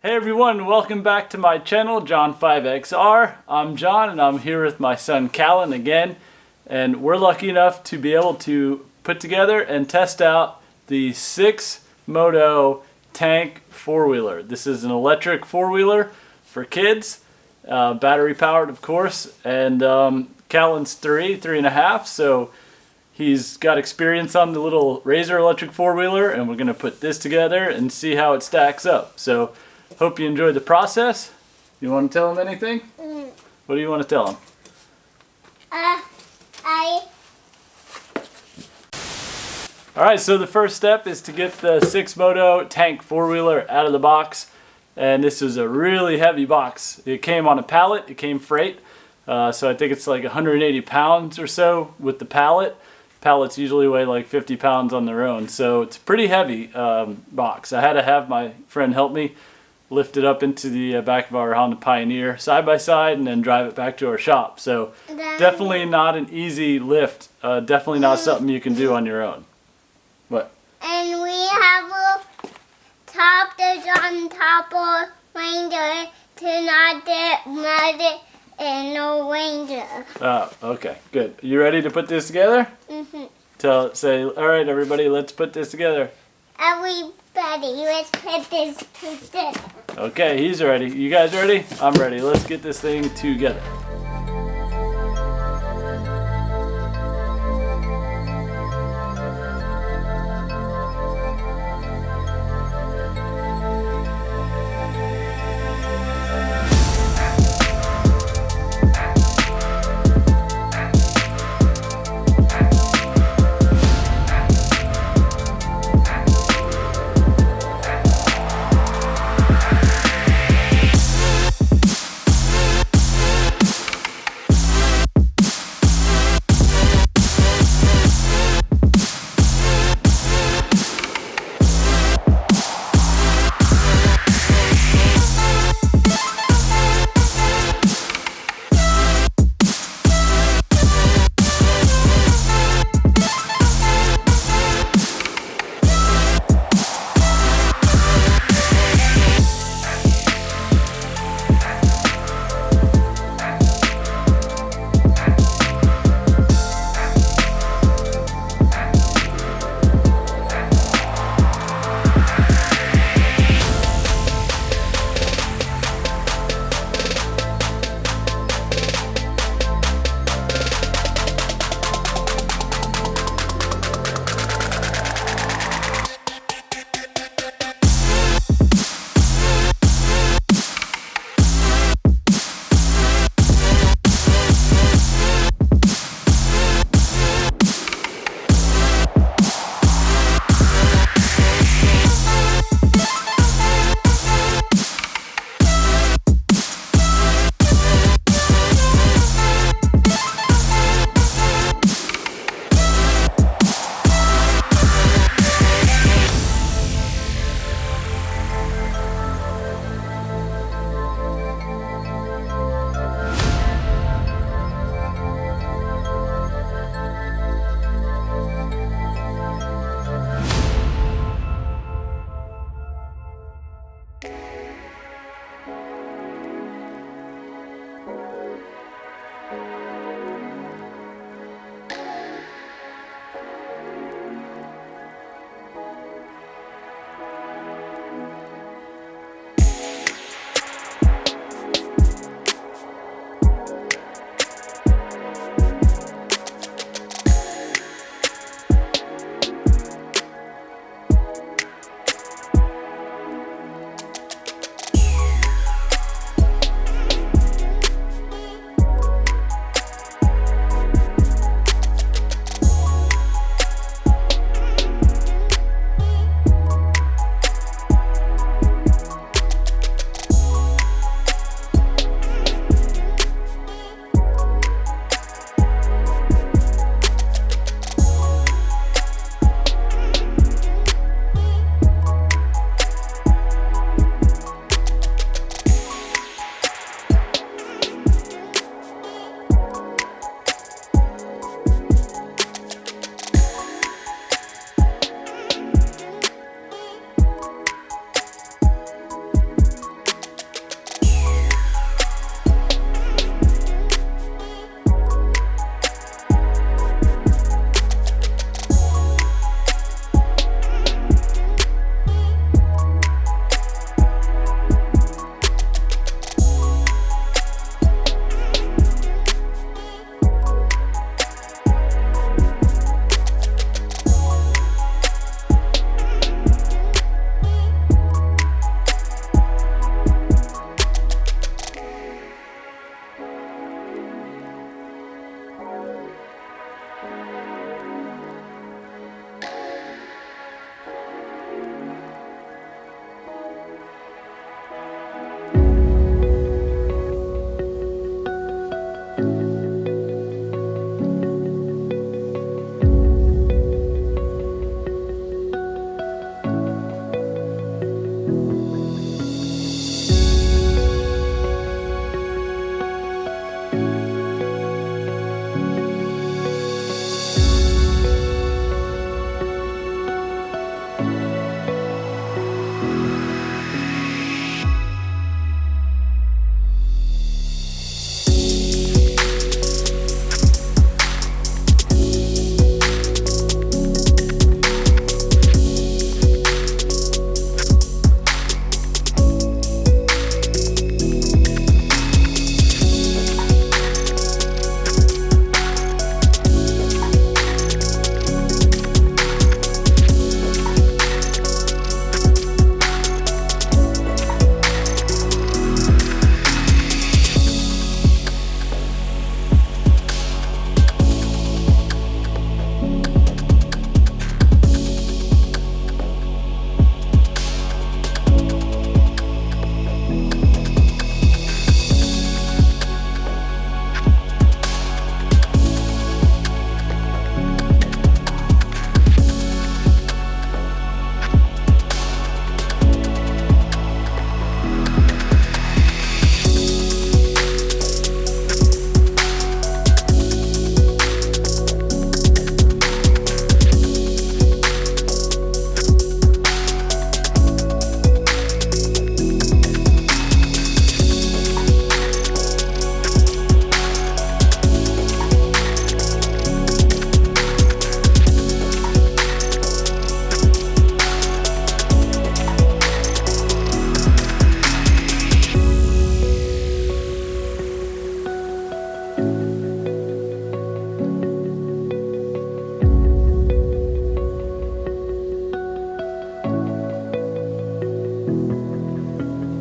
Hey everyone, welcome back to my channel, John5XR. I'm John and I'm here with my son Callan again, and we're lucky enough to be able to put together and test out the SYX MOTO Tank four-wheeler. This is an electric four-wheeler for kids, battery powered of course, and Callan's three and a half, so he's got experience on the little Razor electric four-wheeler, and we're going to put this together and see how it stacks up. So hope you enjoyed the process. You want to tell him anything? What do you want to tell him? Alright, so the first step is to get the SYX MOTO Tank four-wheeler out of the box. And this is a really heavy box. It came on a pallet, it came freight. So I think it's like 180 pounds or so with the pallet. Pallets usually weigh like 50 pounds on their own. So it's a pretty heavy box. I had to have my friend help me lift it up into the back of our Honda Pioneer side by side and then drive it back to our shop. So definitely not an easy lift. Definitely not something you can do on your own. What? And we have a top that's on top of Ranger to not get muddy in the Ranger. Oh, okay, good. You ready to put this together? Say, all right, everybody, let's put this together. Everybody, let's put this together. Okay, he's ready. You guys ready? I'm ready. Let's get this thing together.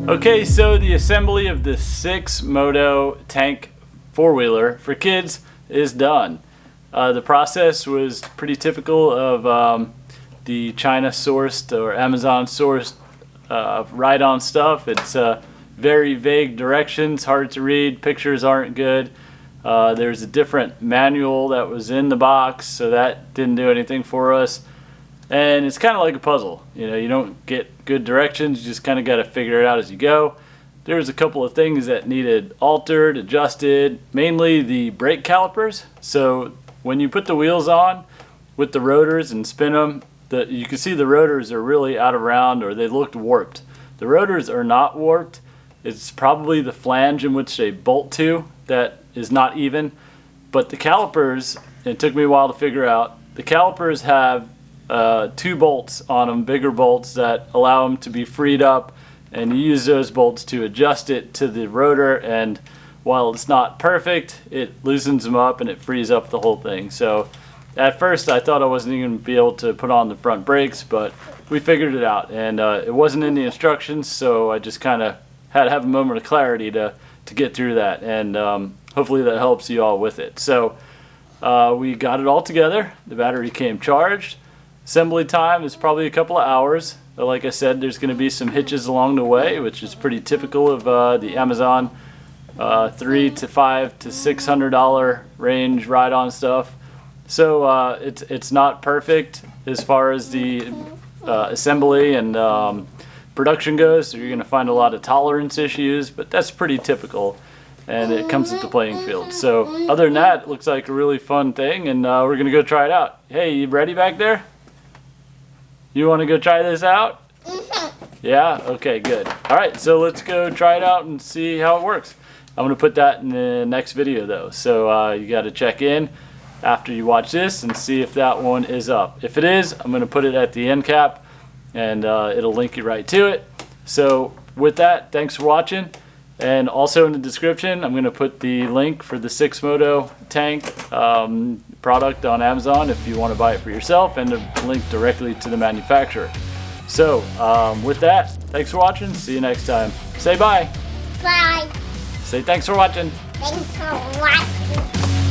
Okay, so the assembly of the SYX MOTO tank four-wheeler for kids is done. The process was pretty typical of the China-sourced or Amazon-sourced ride-on stuff. It's very vague directions, hard to read, pictures aren't good. There's a different manual that was in the box, so that didn't do anything for us. And it's kind of like a puzzle. You know, you don't get good directions, you just kind of got to figure it out as you go. There was a couple of things that needed altered, adjusted, mainly the brake calipers. So when you put the wheels on with the rotors and spin them, you can see the rotors are really out of round, or they looked warped. The rotors are not warped. It's probably the flange in which they bolt to that is not even. But the calipers, it took me a while to figure out, the calipers have two bolts on them, bigger bolts that allow them to be freed up, and you use those bolts to adjust it to the rotor, and while it's not perfect, it loosens them up and it frees up the whole thing. So at first I thought I wasn't even going to be able to put on the front brakes, but we figured it out, and it wasn't in the instructions, so I just kind of had to have a moment of clarity to get through that, and hopefully that helps you all with it. So we got it all together, the battery came charged. Assembly time is probably a couple of hours. Like I said, there's going to be some hitches along the way, which is pretty typical of the Amazon $300 to $500 to $600 range ride-on stuff. So it's not perfect as far as the assembly and production goes. So you're going to find a lot of tolerance issues, but that's pretty typical, and it comes with the playing field. So other than that, it looks like a really fun thing, and we're going to go try it out. Hey, you ready back there? You want to go try this out? Yeah? Okay, good. Alright, so let's go try it out and see how it works. I'm going to put that in the next video though. So you got to check in after you watch this and see if that one is up. If it is, I'm going to put it at the end cap, and it'll link you right to it. So with that, thanks for watching. And also in the description, I'm going to put the link for the SYX MOTO tank product on Amazon if you want to buy it for yourself, and a link directly to the manufacturer. So with that, thanks for watching. See you next time. Say bye. Bye. Say thanks for watching. Thanks for watching.